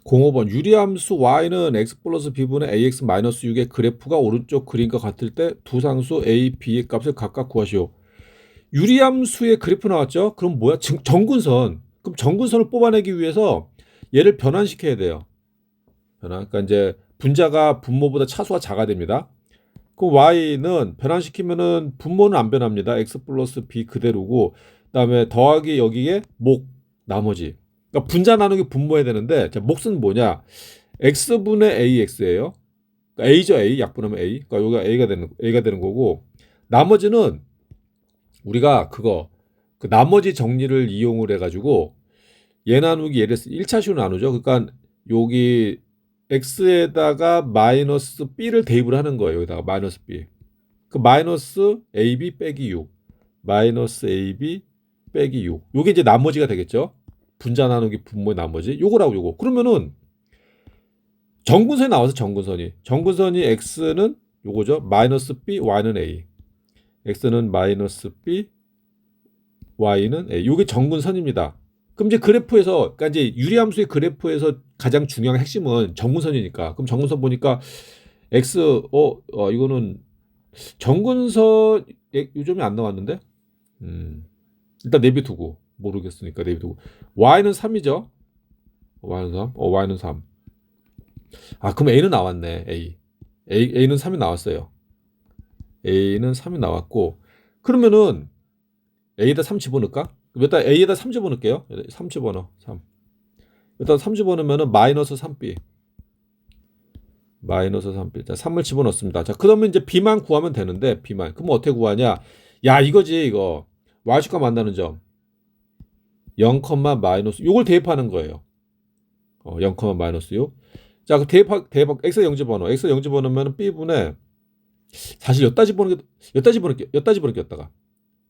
05번 유리함수 y는 x 플러스 b분의 ax 마이너스 6의 그래프가 오른쪽 그림과 같을 때 두 상수 a, b의 값을 각각 구하시오. 유리함수의 그래프 나왔죠? 그럼 뭐야? 정근선. 그럼 정근선을 뽑아내기 위해서 얘를 변환시켜야 돼요. 변환. 그러니까 이제 분자가 분모보다 차수가 작아야 됩니다. 그럼 y는 변환시키면은 분모는 안 변합니다. x 플러스 b 그대로고, 그다음에 더하기 여기에 목 나머지. 그러니까 분자 나누기 분모해야 되는데, 자, 몫은 뭐냐? x분의 ax예요. 그러니까 a죠, a. 약분하면 a. 그러니까 여기가 a가 되는 거고, 나머지는 우리가 그 나머지 정리를 이용을 해가지고 얘 나누기 얘를 1차식으로 나누죠. 그러니까 여기 x에다가 마이너스 b를 대입을 하는 거예요. 여기다가 마이너스 b. 그 마이너스 ab 빼기 6. 마이너스 ab 빼기 6. 요게 이제 나머지가 되겠죠. 분자 나누기 분모의 나머지. 요거라고 요거. 그러면은 정근선이 나와서 정근선이 x는 요거죠. 마이너스 b, y는 a. x는 마이너스 b, y는 a. 요게 정근선입니다. 그럼 이제 그래프에서, 그러니까 이제 유리함수의 그래프에서 가장 중요한 핵심은 정근선이니까. 그럼 정근선 보니까 x 이거는 정근선 요점이 안 나왔는데. 일단 내비두고 모르겠으니까 내비두고. y는 3이죠. y는 3. y는 3. 아, 그럼 a는 나왔네. a는 3이 나왔어요. a는 3이 나왔고, 그러면은 a에다 3 집어넣을까? 일단 a에다 3 집어넣을게요. 3 집어넣어. 3. 일단 3 집어넣으면은 마이너스 3b. 마이너스 3b. 자, 3을 집어넣습니다. 자, 그러면 이제 b만 구하면 되는데, b만. 그럼 어떻게 구하냐? 야, 이거지, 이거. y축과 만나는 점. 0, 마이너스. 요걸 대입하는 거예요. 0, 마이너스 6. 자, 그 대입, x 0 집어넣어. x 0 집어넣으면 b분의, 사실 여기다 집어넣을게,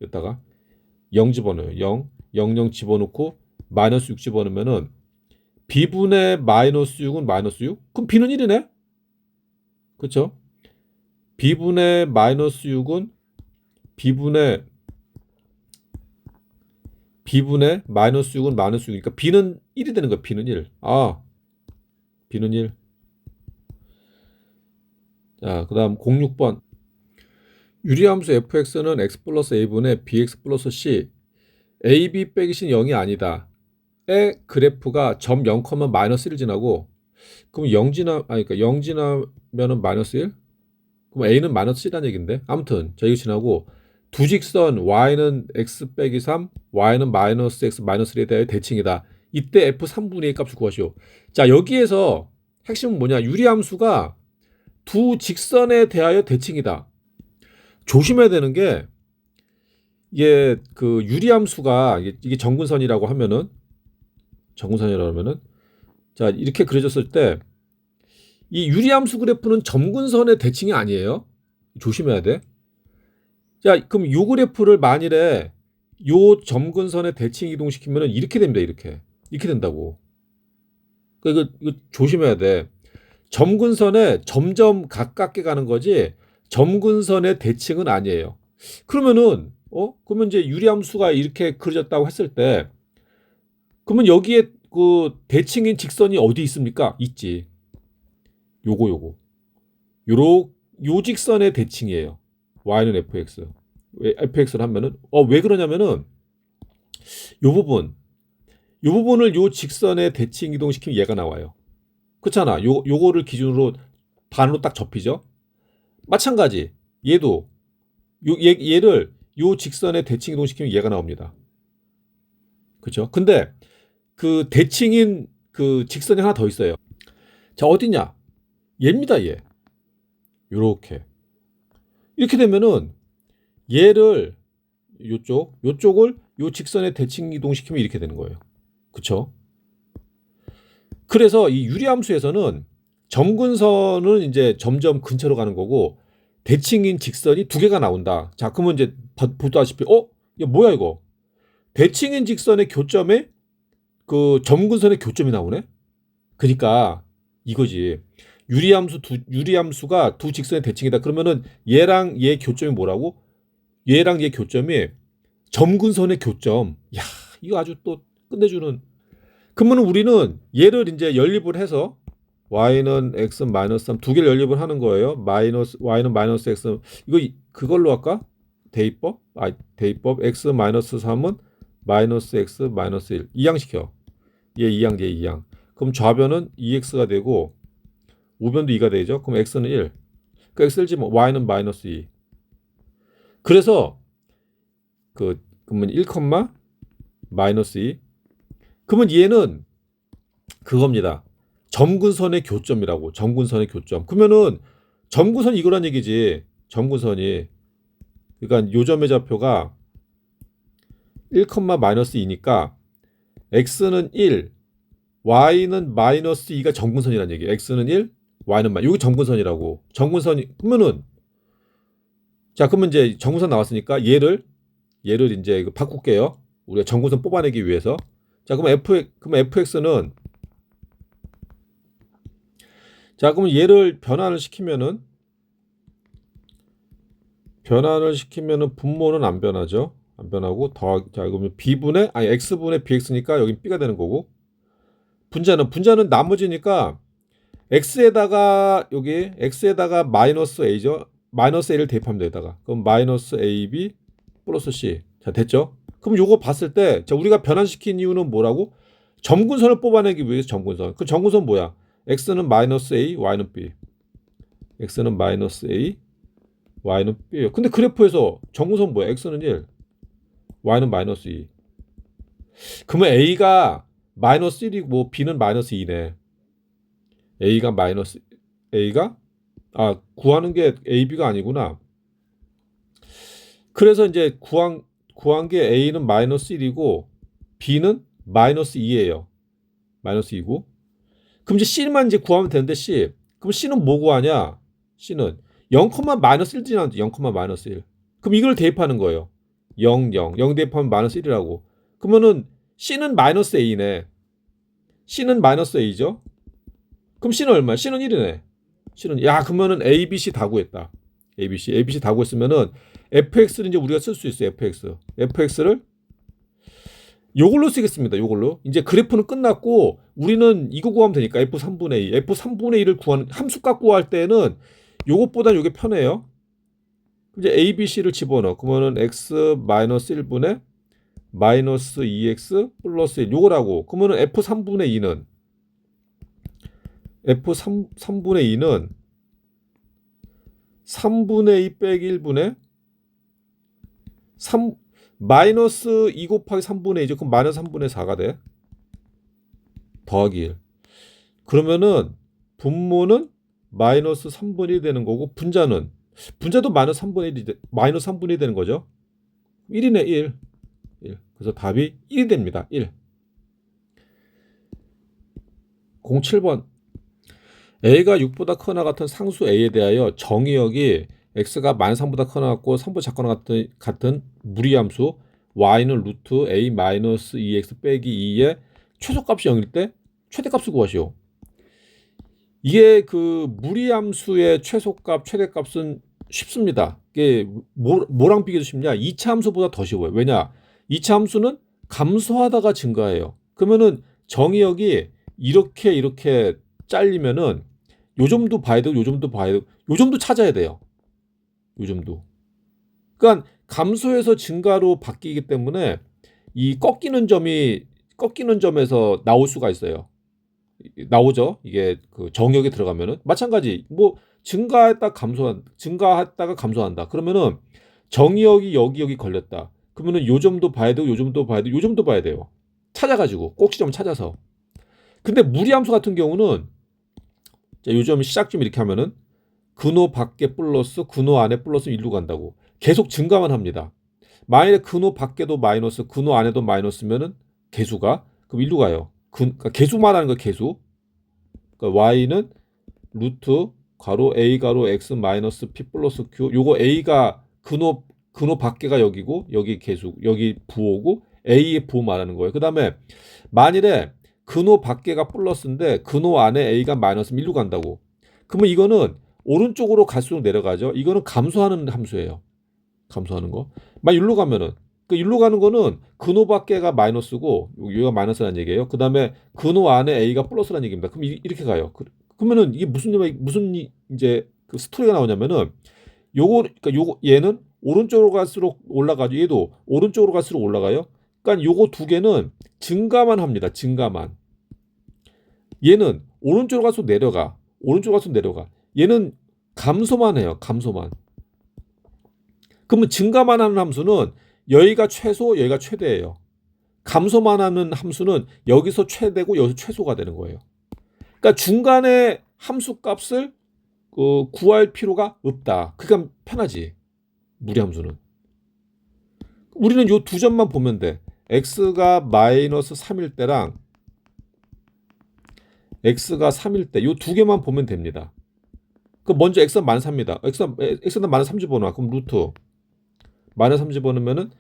여기다가 0 집어넣어요. 0, 0, 0 집어넣고 마이너스 6 집어넣으면은 b분의 마이너스 6은 마이너스 6? 그럼 b는 1이네? 그쵸? b분의 마이너스 6은 b분의 마이너스 6은 마이너스 6이니까 b는 1이 되는 거야. b는 1. 아, b는 1. 자, 그 다음 06번. 유리함수 fx는 x 플러스 a분의 bx 플러스 c ab 빼기 c는 0이 아니다. 의 그래프가 점 0, 마이너스 1을 지나고, 그럼 0 그러니까 0 지나면은 마이너스 1? 그럼 a는 마이너스 1이라는 얘기인데. 아무튼 자, 이거 지나고 두 직선 y는 x 빼기 3, y는 마이너스 x 마이너스 1에 대하여 대칭이다. 이때 f 3분의 1 값을 구하시오. 자, 여기에서 핵심은 뭐냐? 유리함수가 두 직선에 대하여 대칭이다. 조심해야 되는 게, 이게 그 유리함수가 이게 정근선이라고 하면은, 자, 이렇게 그려졌을 때 이 유리함수 그래프는 점근선의 대칭이 아니에요. 조심해야 돼. 자, 그럼 요 그래프를 만일에 요 점근선의 대칭 이동시키면은 이렇게 됩니다. 이렇게 된다고. 그러니까 이거 조심해야 돼. 점근선에 점점 가깝게 가는 거지 점근선의 대칭은 아니에요. 그러면 이제 유리함수가 이렇게 그려졌다고 했을 때, 그러면 여기에 그 대칭인 직선이 어디 있습니까? 있지. 요거. 요 직선의 대칭이에요. y는 fx. fx를 하면은 왜 그러냐면은 요 부분을 요 직선의 대칭 이동시키면 얘가 나와요. 그렇잖아. 요거를 기준으로 반으로 딱 접히죠. 마찬가지. 얘도 얘를 요 직선의 대칭 이동시키면 얘가 나옵니다. 그렇죠? 근데 그 대칭인 그 직선이 하나 더 있어요. 자, 어디냐? 얘입니다, 얘. 이렇게 되면은 얘를 요쪽을 요 직선에 대칭 이동시키면 이렇게 되는 거예요. 그쵸? 그래서 이 유리함수에서는 점근선은 이제 점점 근처로 가는 거고 대칭인 직선이 두 개가 나온다. 자, 그러면 이제 보다시피 야, 뭐야 이거? 대칭인 직선의 교점에 그 점근선의 교점이 나오네? 그러니까 이거지. 유리함수가 두 직선의 대칭이다. 그러면은 얘랑 얘 교점이 뭐라고? 얘랑 얘 교점이 점근선의 교점. 야, 이거 아주 또 끝내주는. 그러면 우리는 얘를 이제 연립을 해서 y는 x 마이너스 3 두 개를 연립을 하는 거예요. 마이너스 y는 마이너스 x 이거 그걸로 할까? 대입법 x 마이너스 3은 마이너스 x 마이너스 1 이항시켜. 얘 2항 얘 2항. 그럼 좌변은 2x가 되고 우변도 2가 되죠. 그럼 x는 1. 그 x를 지면 y는 마이너스 2. 그래서 그러면 1, 마이너스 2. 그러면 얘는 그겁니다. 점근선의 교점이라고. 점근선의 교점. 그러면은 점근선 이거란 얘기지. 점근선이. 그러니까 요점의 좌표가 1, 마이너스 2니까 x는 1, y는 마이너스 2가 점근선이란 얘기예요. x는 1, y는 마이너스. 여기 점근선이라고. 점근선이 그러면은 자, 그러면 이제 점근선 나왔으니까 얘를 이제 이거 바꿀게요. 우리가 점근선 뽑아내기 위해서. 자, 그럼 fx는 자, 그러면 얘를 변환을 시키면은 분모는 안 변하죠. 안 변하고 자, 그러면 x분의 bx니까 여기 b가 되는 거고. 분자는 나머지니까 x에다가 마이너스 a죠. 마이너스 a를 대입하면 되다가. 그럼 마이너스 ab 플러스 c. 자, 됐죠? 그럼 요거 봤을 때 자, 우리가 변환시킨 이유는 뭐라고? 점근선을 뽑아내기 위해서 점근선. 그 점근선 뭐야? x는 마이너스 a, y는 b. x는 마이너스 a, y는 b예요. 근데 그래프에서 점근선 뭐야? x는 1, y는 마이너스 2. 그러면 a가 마이너스 1이고 b는 마이너스 2네. 구하는 게 ab가 아니구나. 그래서 이제 구한 게 a는 마이너스 1이고 b는 마이너스 2예요. 마이너스 2고. 그럼 이제 c만 이제 구하면 되는데 c. 그럼 c는 뭐 구하냐? c는 0, 마이너스 1지 않는데 0, 마이너스 1. 그럼 이걸 대입하는 거예요. 0 대입하면 마이너스 1이라고. 그러면은 c는 마이너스 a네. c는 마이너스 a죠. 그럼 c는 얼마야? c는 1이네. 그러면은 a, b, c 다 구했다. a, b, c 다 구했으면은 fx를 이제 우리가 쓸 수 있어요. fx를 요걸로 쓰겠습니다. 요걸로. 이제 그래프는 끝났고 우리는 이거 구하면 되니까 f3분의 2. f3분의 2를 구하는 함수값 구할 때는 요것보다 요게 편해요. 이제 a, b, c를 집어넣어. 그러면은 x 마이너스 1분의 마이너스 2x 플러스 1 요거라고. 그러면은 f3분의 2는 3분의 2 빼기 1분의 마이너스 2 곱하기 3분의 2죠. 그럼 마이너스 3분의 4가 돼. 더하기 1. 그러면은 분모는 마이너스 3분의 1이 되는 거고 분자도 마이너스 3분의 1이 되는 거죠. 1이네 1. 그래서 답이 1이 됩니다. 1. 07번. a가 6보다 크거나 같은 상수 a에 대하여 정의역이 x가 마이너스 3보다 크거나 같고 3보다 작거나 같은 무리함수 y는 루트 a 마이너스 2x 빼기 2의 최소값이 0일 때 최대값을 구하시오. 이게 그 무리함수의 최소값, 최대값은 쉽습니다. 이게 뭐랑 비교해도 쉽냐? 2차 함수보다 더 쉬워요. 왜냐? 2차 함수는 감소하다가 증가해요. 그러면은 정의역이 이렇게 잘리면은 요점도 봐야 되고 요점도 찾아야 돼요. 요점도. 그러니까 감소해서 증가로 바뀌기 때문에 이 꺾이는 점에서 나올 수가 있어요. 나오죠. 이게 그 정역에 들어가면은 마찬가지. 뭐 증가했다가 감소한다. 그러면은 정역이 여기 걸렸다. 그러면은 요점도 봐야 되고 요점도 봐야 돼요. 찾아가지고 꼭지점 찾아서. 근데 무리함수 같은 경우는 요점 시작점 이렇게 하면은 근호 밖에 플러스 근호 안에 플러스 1로 간다고. 계속 증가만 합니다. 만약에 근호 밖에도 마이너스, 근호 안에도 마이너스면은 개수가 그럼 1로 가요. 그러니까 개수만 하는 거 개수. 그러니까 y는 루트 괄호 a 괄호 x 마이너스 p 플러스 q. 요거 a가 근호 밖에가 여기고 여기 개수, 여기 부호고 a의 부호 말하는 거예요. 그다음에 만일에 근호 밖에가 플러스인데 근호 안에 a가 마이너스 1로 간다고. 그러면 이거는 오른쪽으로 갈수록 내려가죠. 이거는 감소하는 함수예요. 감소하는 거. 만 1로 가면은 그 일로 가는 거는 근호 밖에가 마이너스고 여기가 마이너스라는 얘기예요. 그 다음에 근호 안에 a가 플러스라는 얘기입니다. 그럼 이렇게 가요. 그러면은 이게 이제 그 스토리가 나오냐면은 그러니까 요거 얘는 오른쪽으로 갈수록 올라가죠. 얘도 오른쪽으로 갈수록 올라가요. 그러니까 요거 두 개는 증가만 합니다. 증가만. 얘는 오른쪽으로 갈수록 내려가. 오른쪽으로 갈수록 내려가. 얘는 감소만 해요. 감소만. 그러면 증가만 하는 함수는 여기가 최소, 여기가 최대예요. 감소만 하는 함수는 여기서 최대고 여기서 최소가 되는 거예요. 그러니까 중간에 함수 값을 구할 필요가 없다. 그러니까 편하지. 무리함수는. 우리는 요 두 점만 보면 돼. x가 마이너스 3일 때랑 x가 3일 때 요 두 개만 보면 됩니다. 그 먼저 x는 마이너스 3입니다. x는 마이너스 3 집어넣어. 그럼 루트 마이너스 3 집어넣으면은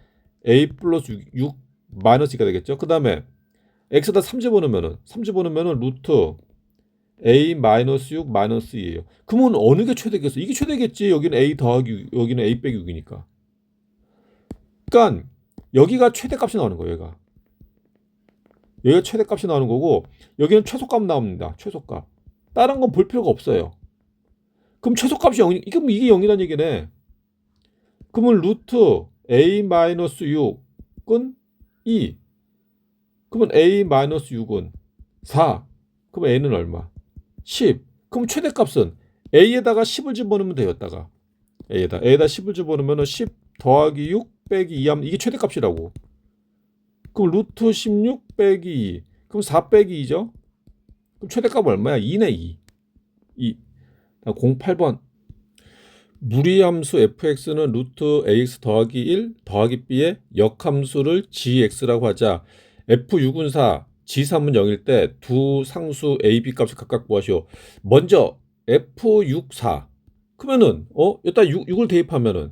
a 플러스 6 마이너스 2가 되겠죠. 그 다음에 x에다 3 집어넣으면은 루트 a 마이너스 6 마이너스 2예요. 그러면 어느 게 최대겠어? 이게 최대겠지. 여기는 a 더하기 6, 여기는 a 빼기 6이니까. 그러니까 여기가 최대값이 나오는 거예요. 여기가 최대값이 나오는 거고 여기는 최소값 나옵니다. 최소값. 다른 건 볼 필요가 없어요. 그럼 최소값이 0, 이게 0이라는 얘기네. 그러면 루트 a 마이너스 6은 2. 그러면 a 마이너스 6은 4. 그럼 a는 얼마? 10. 그럼 최대값은 a에다가 10을 집어넣으면 되었다가 a에다 10을 집어넣으면 10 더하기 6 빼기 2 하면 이게 최대값이라고. 그럼 루트 16 빼기 2. 그럼 4 빼기 2죠? 그럼 최대값 얼마야? 2네 2. 08번. 무리함수 fx는 루트 ax 더하기 1 더하기 b의 역함수를 gx라고 하자. f6은 4, g3은 0일 때 두 상수 a, b 값을 각각 구하시오. 먼저 f6, 4. 그러면은 일단 6을 대입하면은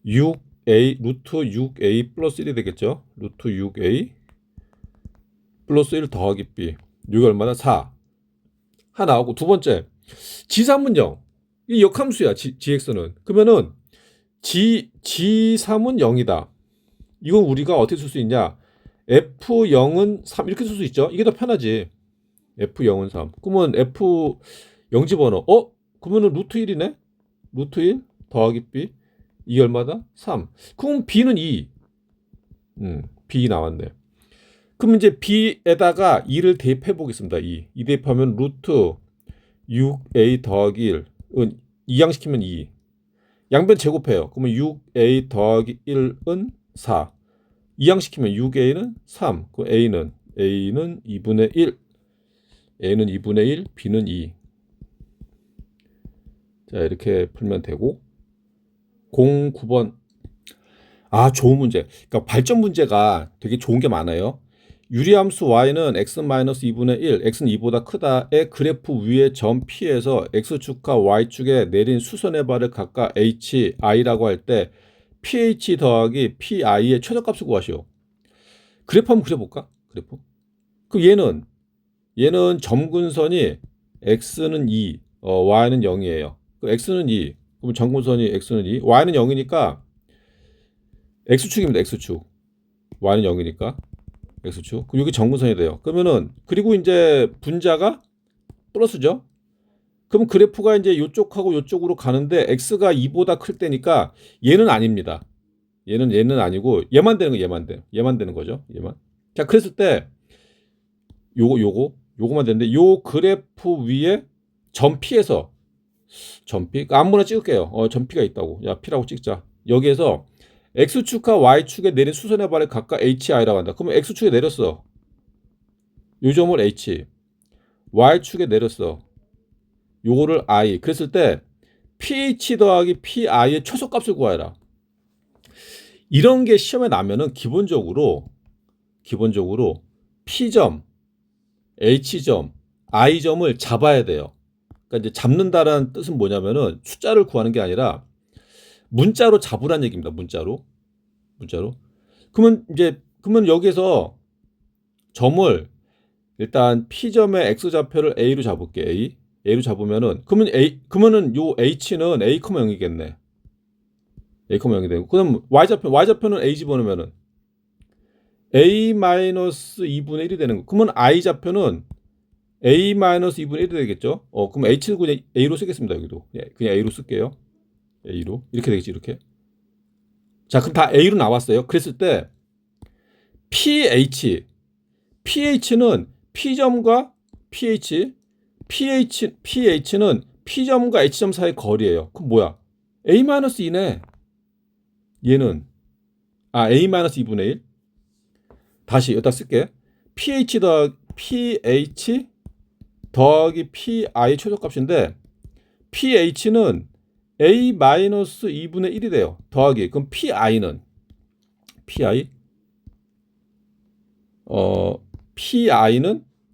6a 루트 6a 플러스 1이 되겠죠. 루트 6a 플러스 1 더하기 b. 6이 얼마나? 4. 하나 나오고 두 번째 g3은 0. 이 역함수야. gx는. 그러면은 g3은 0이다. 이건 우리가 어떻게 쓸 수 있냐? f0은 3 이렇게 쓸 수 있죠. 이게 더 편하지. f0은 3. 그러면 f0 집어넣어. 그러면은 루트 1이네. 루트 1 더하기 b. 이게 얼마다? 3. 그럼 b는 2. b 나왔네. 그럼 이제 b에다가 2를 대입해 보겠습니다. 2 대입하면 루트 6a 더하기 1은 2양시키면 2. 양변 제곱해요. 그러면 6a 더하기 1은 4. 2양시키면 6a는 3. 그 a는 2분의 1. a는 2분의 1, b는 2. 자, 이렇게 풀면 되고 09번. 좋은 문제. 그러니까 발전 문제가 되게 좋은 게 많아요. 유리함수 y는 x-2분의 1, x는 2보다 크다의 그래프 위의 점 P에서 x축과 y축에 내린 수선의 발을 각각 h, i라고 할 때 ph 더하기 pi의 최저값을 구하시오. 그래프 한번 그려볼까? 그래프. 그럼 얘는 점근선이 x는 2, y는 0이에요. x는 2. 그럼 점근선이 x는 2, y는 0이니까 x축입니다. x축. y는 0이니까 x축. 그럼 여기 점근선이 돼요. 그러면은 그리고 이제 분자가 플러스죠. 그럼 그래프가 이제 이쪽하고 이쪽으로 가는데 x가 2보다 클 때니까 얘는 아닙니다. 얘는 아니고 얘만 되는 거 얘만 되는 거죠. 얘만. 자, 그랬을 때 요거만 되는데 요 그래프 위에 점 P에서 점 P 아무나 찍을게요. 점 P가 있다고. 야, P라고 찍자. 여기에서 x축과 y축에 내린 수선의 발을 각각 hi라고 한다. 그러면 x축에 내렸어. 요 점을 h. y축에 내렸어. 요거를 i. 그랬을 때 ph 더하기 pi의 최소값을 구하라. 이런 게 시험에 나면은 기본적으로 p점, h점, i점을 잡아야 돼요. 그러니까 이제 잡는다라는 뜻은 뭐냐면은 숫자를 구하는 게 아니라 문자로 잡으란 얘기입니다. 문자로. 그러면 여기서 점을 일단 P점의 X좌표를 A로 잡을게. A로 잡으면은 그러면은 요 H는 A, 0이겠네. a, 0이 되고 그럼 y좌표는 a 집어넣으면은 a-2분의 1이 되는 거. 그러면 i좌표는 a-2분의 1이 되겠죠. 그럼 h는 그냥 a로 쓰겠습니다. 여기도 그냥 a로 쓸게요. a로 이렇게 되겠지 이렇게. 자 그럼 다 a로 나왔어요. 그랬을 때 ph는 p점과 ph는 p점과 h점 사이 거리예요. 그럼 뭐야? a-2네. 얘는 a-2분의 1. 다시 여기다 쓸게. ph 더하기 pi 최소값인데 ph는 a-2분의 1이 돼요. 더하기 그럼 pi는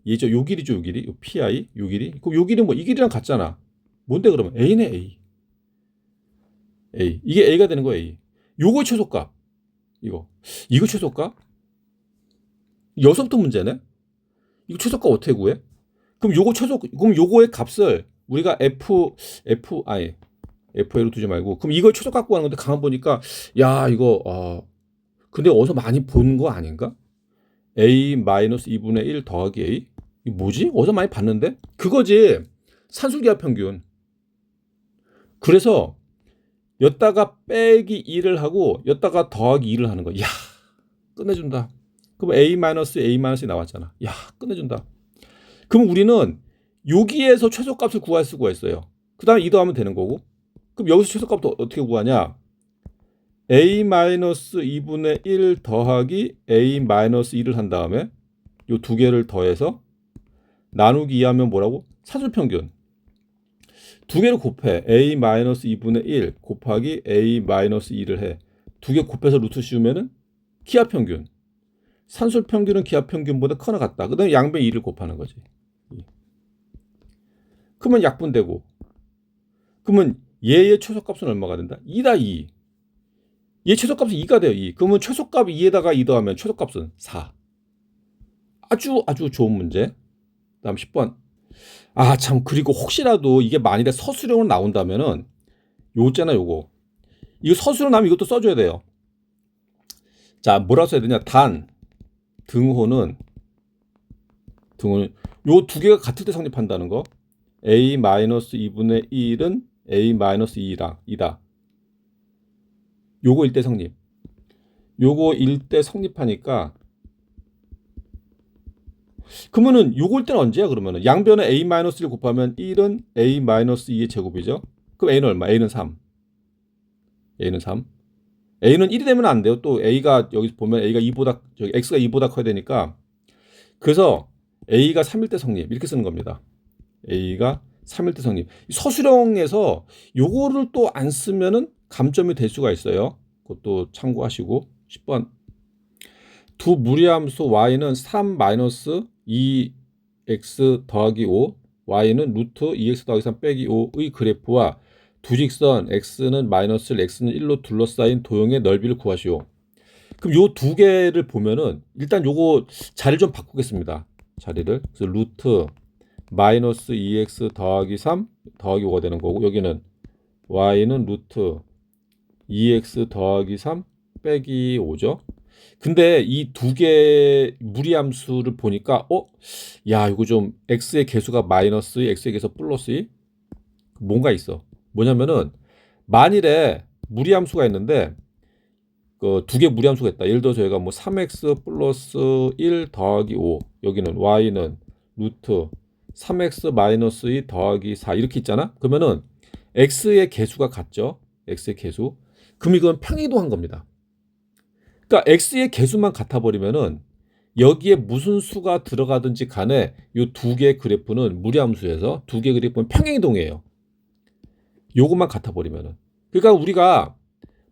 얘죠. 요 길이죠. 요 길이. 요 pi 요 길이. 그럼 요 길이 뭐 이 길이랑 같잖아. 뭔데 그러면 a네 a. 이게 a가 되는 거야 a. 요거 최소값. 이거 최소값? 여기서부터 문제네. 이거 최소값 어떻게 구해? 그럼 요거의 값을 우리가 FA로 두지 말고 그럼 이걸 최소값 구하는 건데 가만 보니까 야 이거 근데 어디서 많이 본 거 아닌가? a-2분의 1 더하기 a 이 뭐지? 어디서 많이 봤는데? 그거지. 산술기하 평균. 그래서 여기다가 빼기 2를 하고 여기다가 더하기 2를 하는 거야. 야 끝내준다. 그럼 a-, a-이 나왔잖아. 야 끝내준다. 그럼 우리는 여기에서 최소값을 구할 수가 있어요. 그 다음에 2 더하면 되는 거고. 그럼 여기서 최소값도 어떻게 구하냐? a-2분의 1 더하기 a-1을 한 다음에 요 두 개를 더해서 나누기 2하면 뭐라고? 산술평균. 두 개를 곱해. a-2분의 1 곱하기 a-2를 해. 두 개 곱해서 루트 씌우면은 기하평균. 산술평균은 기하평균보다 커나 같다. 그 다음에 양변 2를 곱하는 거지. 그러면 약분되고. 그러면 얘의 최소값은 얼마가 된다? 2다 2. 얘 최소값은 2가 돼요. 2. 그러면 최소값 2에다가 2 더하면 최소값은 4. 아주 좋은 문제. 다음 10번. 참 그리고 혹시라도 이게 만일에 서술형으로 나온다면은 요 있잖아 요거. 이거 서술형 나면 이것도 써줘야 돼요. 자 뭐라고 써야 되냐? 등호는 요 두 개가 같을 때 성립한다는 거. a-2분의 1은 a-2이다. 요거 1대 성립. 요거 1대 성립하니까 그러면은 요거 1대는 언제야? 그러면은 양변에 a-1을 곱하면 1은 a-2의 제곱이죠. 그럼 a는 얼마? a는 3. a는 1이 되면 안 돼요. 또 a가 여기 보면 x가 2보다 커야 되니까 그래서 a가 3일 때 성립 이렇게 쓰는 겁니다. a가 3일 때 성립. 서술형에서 요거를 또 안 쓰면은 감점이 될 수가 있어요. 그것도 참고하시고 10번. 두 무리함수 y는 3 2x 더하기 5 y는 루트 2x 더하기 3 빼기 5의 그래프와 두 직선 x는 -1 x는 1로 둘러싸인 도형의 넓이를 구하시오. 그럼 요 두 개를 보면은 일단 요거 자리를 좀 바꾸겠습니다. 자리를. 그래서 루트 -2x 더하기 3 더하기 5가 되는 거고 여기는 y는 루트 2x 더하기 3 빼기 5죠. 근데 이 두 개의 무리함수를 보니까 야 이거 좀 x의 개수가 -2 x의 개수 플러스 2 뭔가 있어. 뭐냐면은 만일에 무리함수가 있는데 그 두 개 무리함수가 있다. 예를 들어서 저희가 뭐 3x 플러스 1 더하기 5 여기는 y는 루트 3x 2 더하기 4 이렇게 있잖아. 그러면은 x의 개수가 같죠. x의 개수. 그럼 이건 평행이동한 겁니다. 그러니까 x의 개수만 같아 버리면은 여기에 무슨 수가 들어가든지 간에 이 두 개의 그래프는 무리함수에서 두 개의 그래프는 평행이동이에요. 요것만 같아 버리면은. 그러니까 우리가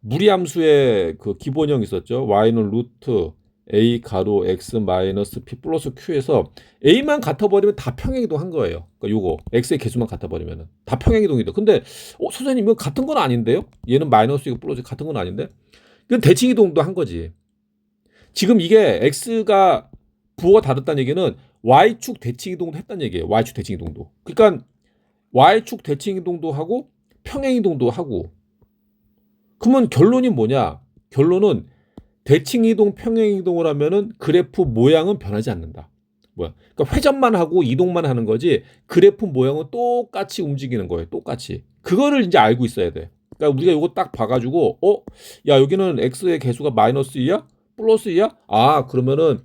무리함수의 그 기본형 있었죠. y는 루트 a 가로 x 마이너스 p 플러스 q에서 a만 같아 버리면 다 평행이동한 거예요. 그러니까 요거 x의 개수만 같아 버리면은 다 평행이동이다. 근데 선생님 이거 같은 건 아닌데요? 얘는 마이너스 이거 플러스 같은 건 아닌데? 이건 대칭이동도 한 거지. 지금 이게 x가 부호가 다르다는 얘기는 y축 대칭이동도 했다는 얘기예요. y축 대칭이동도. 그러니까 y축 대칭이동도 하고 평행이동도 하고 그러면 결론이 뭐냐? 결론은 대칭이동, 평행이동을 하면은 그래프 모양은 변하지 않는다. 뭐야? 그러니까 회전만 하고 이동만 하는 거지 그래프 모양은 똑같이 움직이는 거예요. 똑같이. 그거를 이제 알고 있어야 돼. 그러니까 우리가 이거 딱 봐가지고 야 여기는 x의 개수가 마이너스 2야? 플러스 2야? 아 그러면은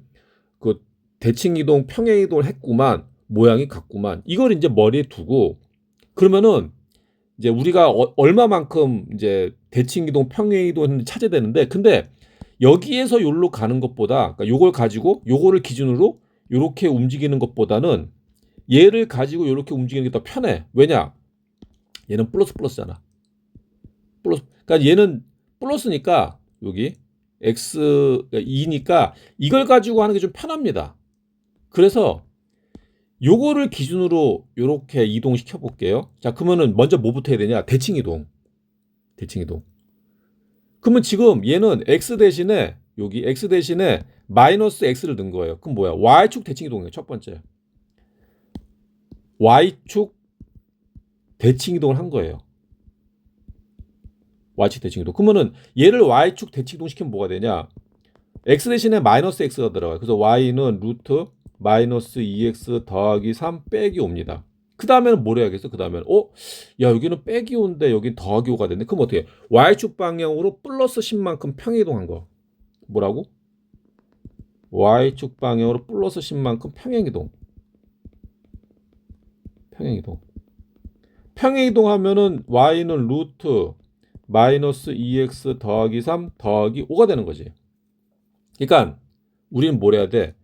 그 대칭이동, 평행이동을 했구만. 모양이 같구만. 이걸 이제 머리에 두고 그러면은 이제 우리가 얼마만큼 이제 대칭이동, 평행이동 찾아야 되는데 근데 여기에서 요로 가는 것보다 그러니까 요걸 가지고 요거를 기준으로 요렇게 움직이는 것보다는 얘를 가지고 요렇게 움직이는 게 더 편해. 왜냐? 얘는 플러스잖아. 플러스. 그러니까 얘는 플러스니까 여기 x 2니까 이걸 가지고 하는 게 좀 편합니다. 그래서 요거를 기준으로 요렇게 이동시켜 볼게요. 자, 그러면은 먼저 뭐부터 해야 되냐? 대칭이동. 그러면 지금 얘는 x 대신에 여기 x 대신에 마이너스 x를 넣은 거예요. 그럼 뭐야? y축 대칭이동이에요. 첫 번째. y축 대칭이동을 한 거예요. y축 대칭이동. 그러면은 얘를 y축 대칭이동 시키면 뭐가 되냐? x 대신에 마이너스 x가 들어가요. 그래서 y는 루트 마이너스 2x 더하기 3 빼기 5입니다. 그 다음에는 뭘 해야겠어? 그 다음에는 야 여기는 빼기 5인데 여긴 더하기 5가 됐네. 그럼 어떻게 해? y축 방향으로 플러스 10만큼 평행이동한 거. 뭐라고? y축 방향으로 플러스 10만큼 평행이동. 평행이동 하면은 y는 루트 마이너스 2x 더하기 3 더하기 5가 되는 거지. 그러니까 우리는 뭘 해야 돼?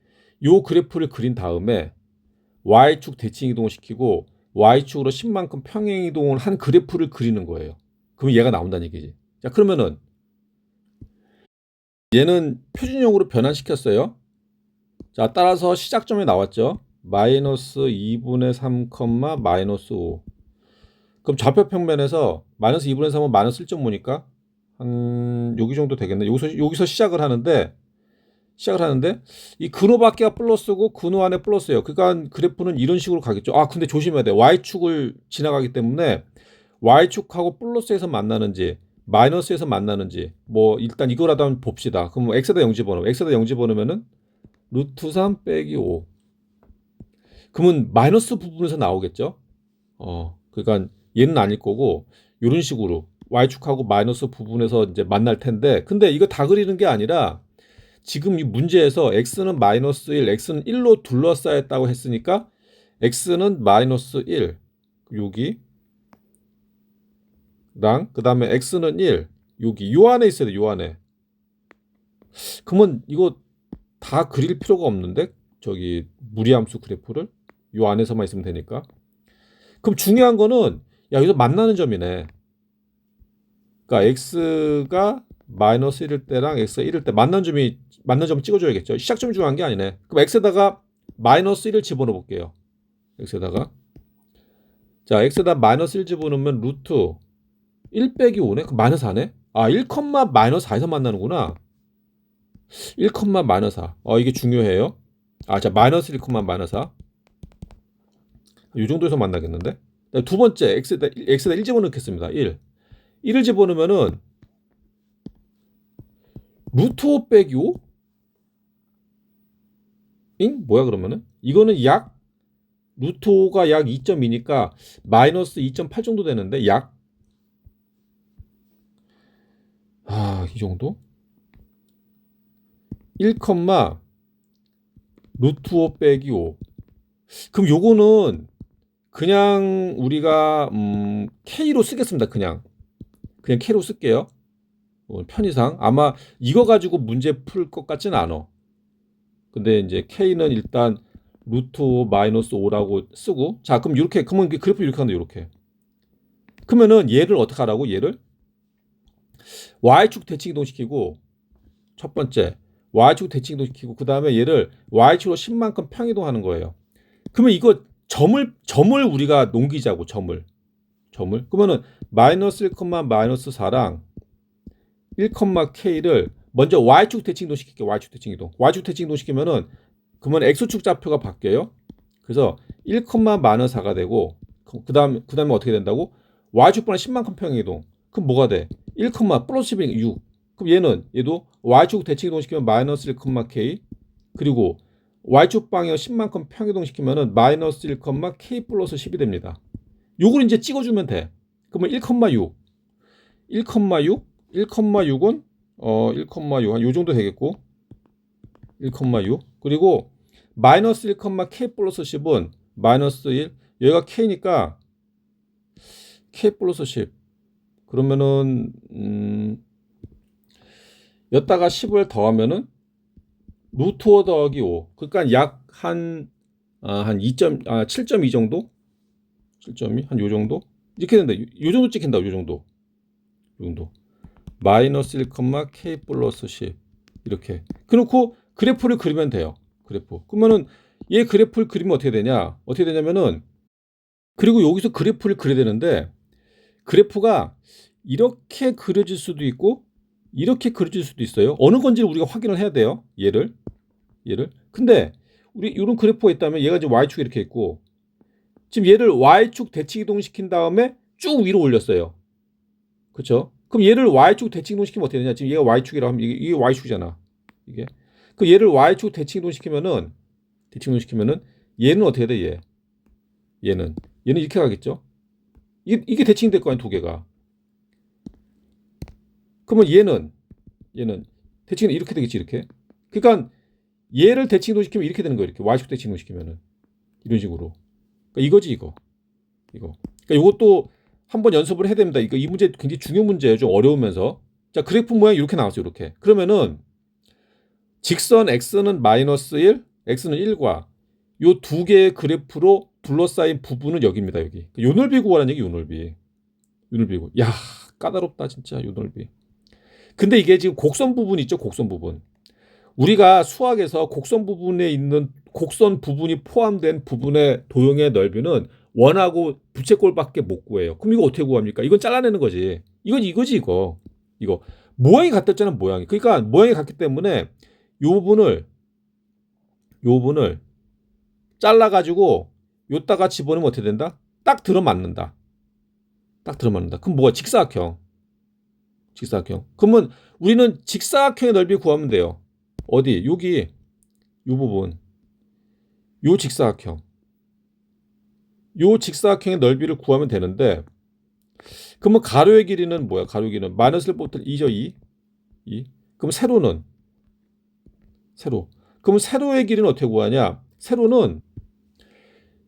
요 그래프를 그린 다음에 y축 대칭이동을 시키고 y축으로 10만큼 평행이동을 한 그래프를 그리는 거예요. 그럼 얘가 나온다는 얘기지. 자 그러면은 얘는 표준형으로 변환시켰어요. 자 따라서 시작점에 나왔죠. 마이너스 2분의 3, 마이너스 5. 그럼 좌표 평면에서 마이너스 2분의 3은 마이너스 1.5니까 한 여기 정도 되겠네. 여기서 시작을 하는데 이 근호 밖에가 플러스고 근호 안에 플러스예요. 그러니까 그래프는 이런 식으로 가겠죠. 아 근데 조심해야 돼. y축을 지나가기 때문에 y축하고 플러스에서 만나는지 마이너스에서 만나는지 뭐 일단 이거라도 한번 봅시다. 그럼 x에다 0 집어넣으면 x에다 0 집어넣으면은 루트 3 빼기 5. 그러면 마이너스 부분에서 나오겠죠. 그러니까 얘는 아닐 거고 이런 식으로 y축하고 마이너스 부분에서 이제 만날 텐데 근데 이거 다 그리는 게 아니라 지금 이 문제에서 x는 마이너스 1, x는 1로 둘러싸였다고 했으니까 x는 마이너스 1 여기 그 다음에 x는 1 여기 요 안에 있어야 돼. 요 안에. 그러면 이거 다 그릴 필요가 없는데 저기 무리함수 그래프를 요 안에서만 있으면 되니까. 그럼 중요한 거는 여기서 만나는 점이네. 그러니까 x가 마이너스 1일 때랑 x가 1일 때 만난 점 찍어줘야겠죠. 시작점이 중요한 게 아니네. 그럼 x에다가 마이너스 1을 집어넣어 볼게요. x에다가 x에다 마이너스 1 집어넣으면 루트 1 빼기 5네. 그럼 마이너스 4네. 1, 마이너스 4에서 만나는구나. 1, 마이너스 4. 이게 중요해요. 자 마이너스 1, 마이너스 4. 이 정도에서 만나겠는데. 두 번째 x에다 1 집어넣겠습니다. 1을 집어넣으면은 루트 5 빼기 5? 뭐야 그러면은? 이거는 약 루트 5가 약 2.2니까 마이너스 2.8 정도 되는데 이 정도? 1, 루트 5 빼기 5. 그럼 요거는 그냥 우리가 K로 쓰겠습니다. 그냥 K로 쓸게요. 편의상 아마 이거 가지고 문제 풀 것 같진 않아. 근데 이제 K는 일단 루트 5 마이너스 5라고 쓰고 그럼 이렇게 그러면 그래프 이렇게 한다. 이렇게 그러면은 얘를 어떻게 하라고? 얘를 y축 대칭이동 시키고 첫 번째 y축 대칭이동 시키고 그 다음에 얘를 y축으로 10만큼 평이동하는 거예요. 그러면 이거 점을 우리가 넘기자고. 점을 그러면은 마이너스 1, 마이너스 4랑 1, k를 먼저 y축 대칭이동 시킬게요. y축 대칭이동 시키면은 그러면 x축 좌표가 바뀌어요. 그래서 1, 마이너스 4가 되고 그 다음에 어떻게 된다고? y축 분의 10만큼 평이동. 그럼 뭐가 돼? 1, 플러스 10이니까 6. 그럼 얘도 y축 대칭 이동시키면 마이너스 1, k 그리고 y축 방향 10만큼 평이동시키면은 마이너스 1, k 플러스 10이 됩니다. 요걸 이제 찍어주면 돼. 그러면 1,6, 1,6, 1,6은 1,6 한 요 정도 되겠고 1,6 그리고 마이너스 1, k 플러스 10은 마이너스 1 여기가 k니까 k 플러스 10 그러면은 여기다가 10을 더하면은 루트 5 더하기 5 그러니까 약 한 7.2 정도 7.2 한 요 정도 이렇게 된다. 요 정도 찍힌다. 요 정도 마이너스 1, k 플러스 10 이렇게 그놓고 그래프를 그리면 돼요. 그래프 그러면은 얘 그래프를 그리면 어떻게 되냐 어떻게 되냐면은 그리고 여기서 그래프를 그려야 되는데 그래프가 이렇게 그려질 수도 있고 이렇게 그려질 수도 있어요. 어느 건지를 우리가 확인을 해야 돼요. 얘를 근데 우리 이런 그래프가 있다면 얘가 지금 y축이 이렇게 있고 지금 얘를 y축 대칭 이동시킨 다음에 쭉 위로 올렸어요. 그렇죠? 그럼 얘를 y축 대칭 이동시키면 어떻게 되냐 지금 얘가 y축이라고 하면 이게 y축이잖아. 이게 그 얘를 y축 대칭 이동시키면은 얘는 어떻게 돼? 얘는 이렇게 가겠죠? 이게 대칭이 될 거 아니야 두 개가. 그러면 얘는 대칭이 이렇게 되겠지 이렇게. 그러니까 얘를 대칭 이동시키면 이렇게 되는 거예요. 이렇게 y축 대칭 이동시키면은 이런 식으로. 그러니까 이거지 이거. 그러니까 이것도 한번 연습을 해야 됩니다. 이 문제 굉장히 중요한 문제예요. 좀 어려우면서. 자 그래프 모양이 이렇게 나왔어요. 이렇게. 그러면은 직선 x는 마이너스 1, x는 1과 요 두 개의 그래프로 둘러싸인 부분은 여기입니다. 여기. 요 넓이 구하라는 얘기 요 넓이. 야 까다롭다 진짜 요 넓이. 근데 이게 지금 곡선 부분 있죠. 곡선 부분. 우리가 수학에서 곡선 부분에 있는 곡선 부분이 포함된 부분의 도형의 넓이는 원하고 부채꼴밖에 못 구해요. 그럼 이거 어떻게 구합니까? 이건 잘라내는 거지. 이거지 이거. 모양이 같았잖아 모양이. 그러니까 모양이 같기 때문에 요 부분을 잘라가지고 요따가 집어넣으면 어떻게 된다? 딱 들어맞는다. 그럼 뭐가 직사각형. 그러면 우리는 직사각형의 넓이 구하면 돼요. 어디? 여기 요 부분. 요 직사각형의 넓이를 구하면 되는데 그러면 가로의 길이는 뭐야? 가로의 길이는 마이너스 1부터 2죠. 2. 그럼 세로는 그러면 세로의 길이는 어떻게 구하냐? 세로는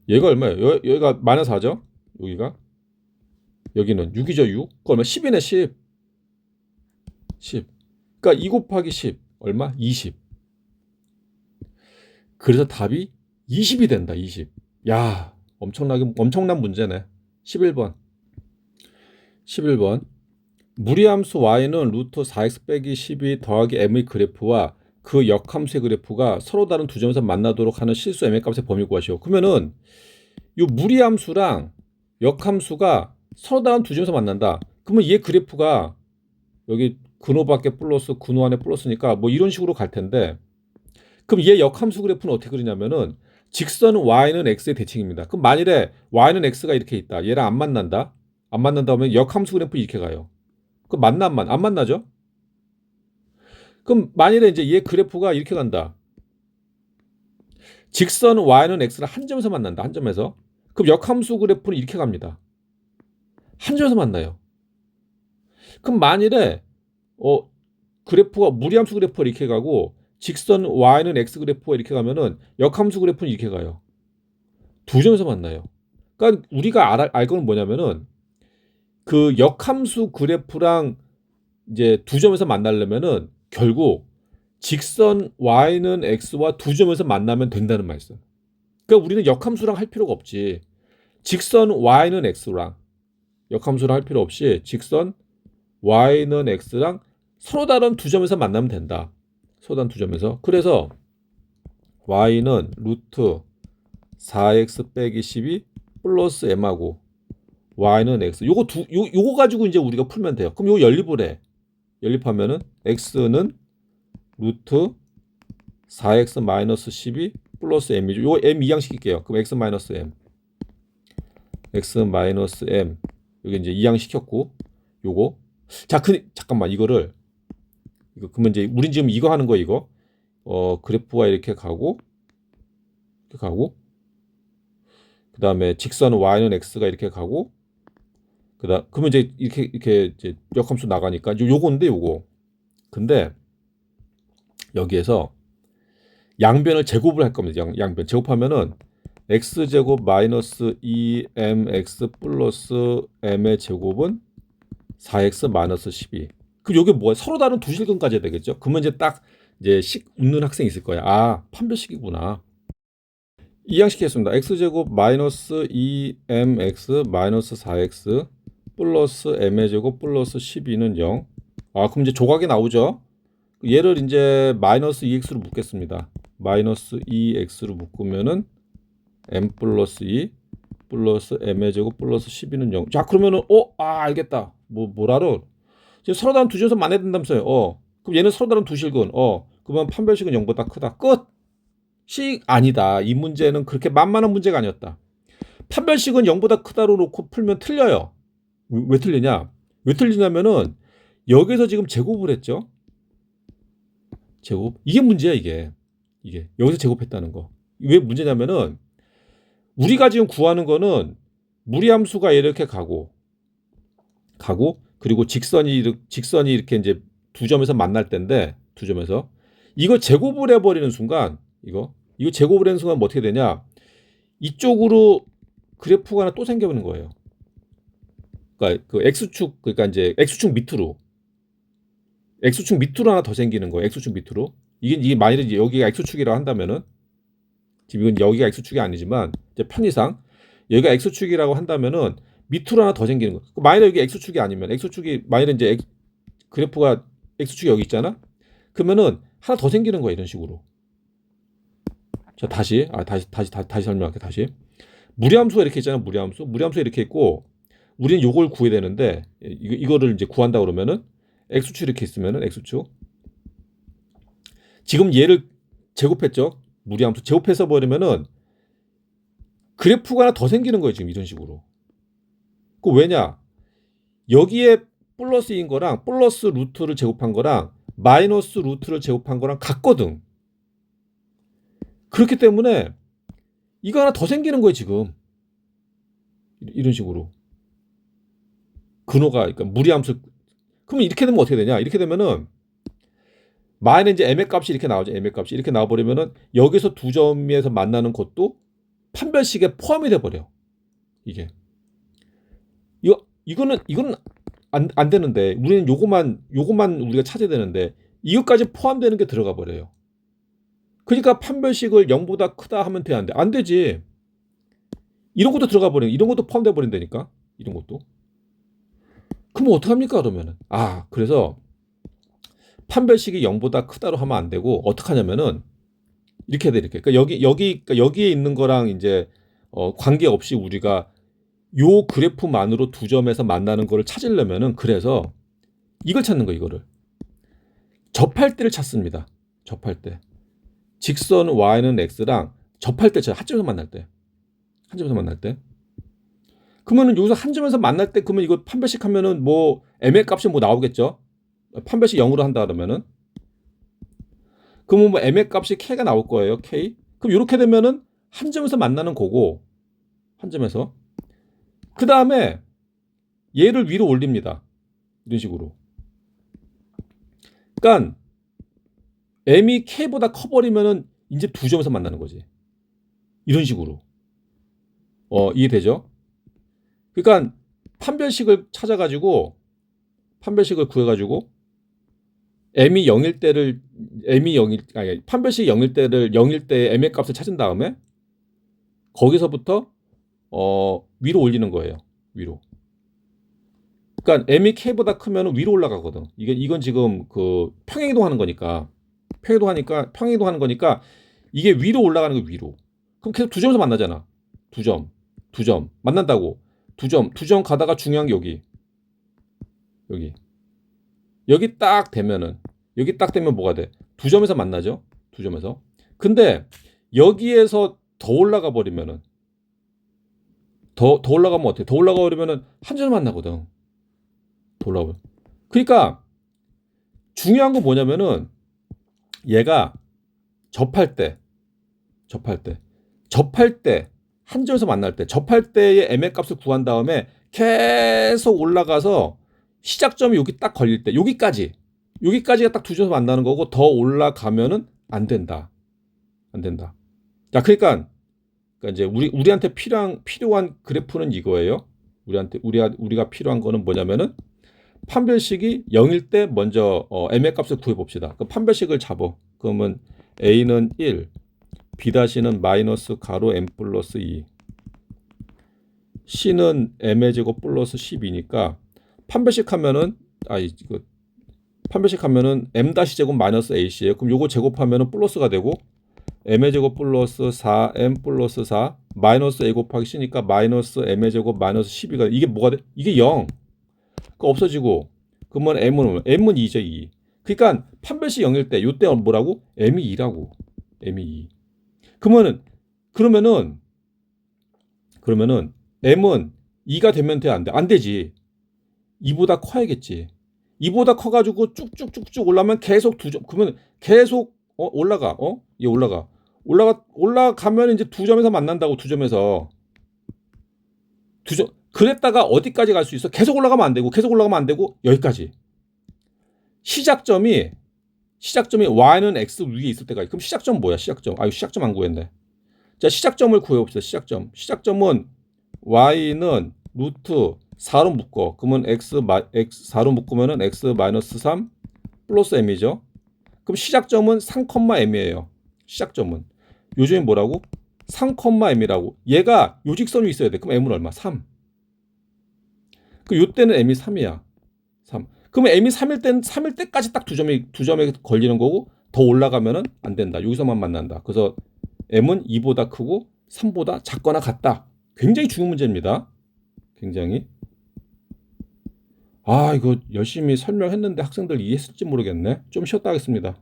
얘가 얼마예요? 여기가 마이너스 4죠? 여기는 6이죠. 6. 그 얼마? 10이네 10. 그러니까 2 곱하기 10 얼마? 20. 그래서 답이 20이 된다. 20. 야 엄청난 문제네. 11번 무리함수 y는 루트 4x 빼기 12 더하기 m의 그래프와 그 역함수의 그래프가 서로 다른 두 점에서 만나도록 하는 실수 m의 값의 범위 구하시오. 그러면은 요 무리함수랑 역함수가 서로 다른 두 점에서 만난다. 그러면 얘 그래프가 여기 근호 밖에 플러스 근호 안에 플러스니까 뭐 이런 식으로 갈 텐데 그럼 얘 역함수 그래프는 어떻게 그리냐면은 직선 y는 x의 대칭입니다. 그럼 만일에 y는 x가 이렇게 있다. 얘랑 안 만난다 하면 역함수 그래프 이렇게 가요. 그럼 만나 안 만나죠? 그럼 만일에 이제 얘 그래프가 이렇게 간다. 직선 y는 x를 한 점에서 만난다. 한 점에서. 그럼 역함수 그래프는 이렇게 갑니다. 한 점에서 만나요. 그럼 만일에 그래프가 무리함수 그래프가 이렇게 가고 직선 y는 x 그래프가 이렇게 가면은 역함수 그래프는 이렇게 가요. 두 점에서 만나요. 그러니까 우리가 알 거는 뭐냐면은 그 역함수 그래프랑 이제 두 점에서 만나려면은 결국 직선 y는 x와 두 점에서 만나면 된다는 말이죠. 그러니까 우리는 역함수랑 할 필요가 없지. 직선 y는 x랑 역함수랑 할 필요 없이 직선 y는 x랑 서로 다른 두 점에서 만나면 된다. 서로 다른 두 점에서. 그래서 y는 루트 4x 빼기 12 플러스 m하고 y는 x. 요거 가지고 이제 우리가 풀면 돼요. 그럼 요거 연립을 해. 연립하면은 x는 루트 4x 마이너스 12 플러스 m이죠. 요거 m 이항시킬게요. 그럼 x 마이너스 m. x 마이너스 m. 여기 이제 이항시켰고 요거 자, 잠깐만 이거 그러면 이제 우린 지금 이거 하는 거 이거. 그래프가 이렇게 가고 그다음에 직선 y는 x가 이렇게 가고 그러면 이제 이렇게 이제 역함수 나가니까 요건데 요거. 근데 여기에서 양변을 제곱을 할 겁니다. 양변 제곱하면은 x제곱 마이너스 2mx 플러스 m의 제곱은 4x 마이너스 12. 그럼 요게 뭐야? 서로 다른 두 실근까지 해야 되겠죠? 그러면 이제 딱 이제 웃는 학생이 있을 거야. 아, 판별식이구나. 이항시키겠습니다. x제곱 마이너스 2mx 마이너스 4x 플러스 m의 제곱 플러스 12는 0. 아, 그럼 이제 조각이 나오죠? 얘를 이제 마이너스 2x로 묶겠습니다. 마이너스 2x로 묶으면은 m 플러스 2 플러스 m의 제곱 플러스 12는 0. 자, 그러면은 알겠다. 뭐라로? 지금 서로 다른 두 점에서 만나야 된다면서요. 그럼 얘는 서로 다른 두 실근. 그러면 판별식은 0보다 크다. 끝. 식 아니다. 이 문제는 그렇게 만만한 문제가 아니었다. 판별식은 0보다 크다로 놓고 풀면 틀려요. 왜 틀리냐? 왜 틀리냐면은 여기서 지금 제곱을 했죠. 제곱. 이게 문제야, 이게. 여기서 제곱했다는 거. 왜 문제냐면은 우리가 지금 구하는 거는 무리함수가 이렇게 가고 그리고 직선이 이렇게 이제 두 점에서 만날 때인데 두 점에서 이거 제곱을 해버리는 순간 이거 제곱을 하는 순간 뭐 어떻게 되냐? 이쪽으로 그래프가 하나 또 생겨버리는 거예요. 그러니까 그 x축 그러니까 이제 x축 밑으로 하나 더 생기는 거예요. x축 밑으로. 이게 만약에 여기가 x축이라고 한다면은 지금 이건 여기가 x축이 아니지만 이제 편의상 여기가 x축이라고 한다면은 밑으로 하나 더 생기는 거. 만약에 여기 x축이 아니면 x축이 만약에 이제 그래프가 x축이 여기 있잖아. 그러면은 하나 더 생기는 거야, 이런 식으로. 자, 다시 설명할게. 다시. 무리함수가 이렇게 있잖아. 무리함수 이렇게 있고 우리는 요걸 구해야 되는데 이거를 이제 구한다 그러면은 x축 이렇게 있으면은 x축 지금 얘를 제곱했죠. 무리함수 제곱해서 버리면은 그래프가 하나 더 생기는 거예요, 지금 이런 식으로. 그 왜냐? 여기에 플러스인 거랑 플러스 루트를 제곱한 거랑 마이너스 루트를 제곱한 거랑 같거든. 그렇기 때문에 이거 하나 더 생기는 거예요, 지금. 이런 식으로. 근호가 그러니까 무리함수. 그러면 이렇게 되면 어떻게 되냐? 이렇게 되면은 만약에 이제 m의 값이 이렇게 나오죠. m의 값이 이렇게 나와 버리면은 여기서 두 점에서 만나는 것도 판별식에 포함이 돼 버려. 이게. 이거는 안 되는데 우리는 요거만 우리가 찾아야 되는데 이것까지 포함되는 게 들어가 버려요. 그러니까 판별식을 0보다 크다 하면 돼, 안 돼? 안 되지. 이런 것도 들어가 버리는, 이런 것도 포함돼 버린다니까. 이런 것도. 그럼 어떡합니까, 그러면은? 그래서 판별식이 0보다 크다로 하면 안 되고 어떡하냐면은 이렇게 해야 돼, 이렇게. 그러니까 여기에 있는 거랑 이제 관계없이 우리가 요 그래프만으로 두 점에서 만나는 거를 찾으려면은 그래서 이걸 찾는 거예요, 이거를. 접할 때를 찾습니다. 접할 때. 직선 y는 x랑 접할 때 한 점에서 만날 때. 한 점에서 만날 때. 그러면은 여기서 한 점에서 만날 때 그러면 이거 판별식 하면은 뭐 m의 값이 뭐 나오겠죠? 판별식 0으로 한다 그러면은 그러면 뭐 m의 값이 k가 나올 거예요. k. 그럼 이렇게 되면은 한 점에서 만나는 거고 한 점에서 그 다음에 얘를 위로 올립니다. 이런 식으로. 그러니까 m이 k보다 커버리면은 이제 두 점에서 만나는 거지. 이런 식으로. 이해되죠? 그러니까 판별식을 찾아가지고 판별식을 구해가지고 m이 0일 때를 판별식이 0일 때 m의 값을 찾은 다음에 거기서부터 위로 올리는 거예요. 위로. 그러니까 m이 k보다 크면 위로 올라가거든. 이건 지금 그 평행이동하는 거니까 평행이동하는 거니까 이게 위로 올라가는 거 위로. 그럼 계속 두 점에서 만나잖아. 두 점 만난다고. 두 점 가다가 중요한 게 여기 딱 되면 뭐가 돼? 두 점에서 만나죠. 두 점에서. 근데 여기에서 더 올라가 버리면은 더 올라가면 어때? 더 올라가 버리면은 한 점에 만나거든. 더 올라가. 그러니까 중요한 건 뭐냐면은 얘가 접할 때 한 점에서 만날 때 접할 때의 m의 값을 구한 다음에 계속 올라가서 시작점이 여기 딱 걸릴 때 여기까지가 딱 두 점에서 만나는 거고 더 올라가면은 안 된다. 자, 그러니까 이제 우리한테 필요한 그래프는 이거예요. 우리가 필요한 거는 뭐냐면은 판별식이 0일 때 먼저 m의 값을 구해 봅시다. 그 판별식을 잡어. 그러면 a는 1, b-는 마이너스 가로 m 플러스 2, c는 m의 제곱 플러스 12니까 판별식 하면은 m 다시 제곱 마이너스 ac예요. 그럼 요거 제곱하면은 플러스가 되고 m의 제곱 플러스 4m 플러스 4 마이너스 a 곱하기 c니까 마이너스 m의 제곱 마이너스 12가 이게 뭐가 돼? 이게 0. 그 없어지고 그러면 m은 2죠. 2. 그러니까 판별식 0일 때 요때 뭐라고? m이 2라고. m이 2. 그러면은 m은 2가 되면 돼? 안 돼? 안 되지. 2보다 커야겠지. 2보다 커가지고 쭉쭉쭉쭉 올라면 계속 그러면 계속 올라가. 얘 올라가면 이제 두 점에서 만난다고. 두 점에서 그랬다가 어디까지 갈 수 있어? 계속 올라가면 안 되고 여기까지. 시작점이 y는 x 위에 있을 때가. 그럼 시작점 뭐야? 시작점 안 구했네. 자, 시작점을 구해봅시다. 시작점은 y는 루트 4로 묶어. 그러면 x 4로 묶으면은 x 마이너스 3 플러스 m이죠. 그럼 시작점은 3,m이에요. 시작점은 요즘에 뭐라고? 3,m이라고. 얘가 요직선이 있어야 돼. 그럼 m은 얼마? 3. 그 요때는 m이 3이야. 3. 그러면 m이 3일 때까지 딱 두 점에 걸리는 거고 더 올라가면은 안 된다. 여기서만 만난다. 그래서 m은 2보다 크고 3보다 작거나 같다. 굉장히 중요한 문제입니다. 굉장히. 이거 열심히 설명했는데 학생들 이해했을지 모르겠네. 좀 쉬었다 하겠습니다.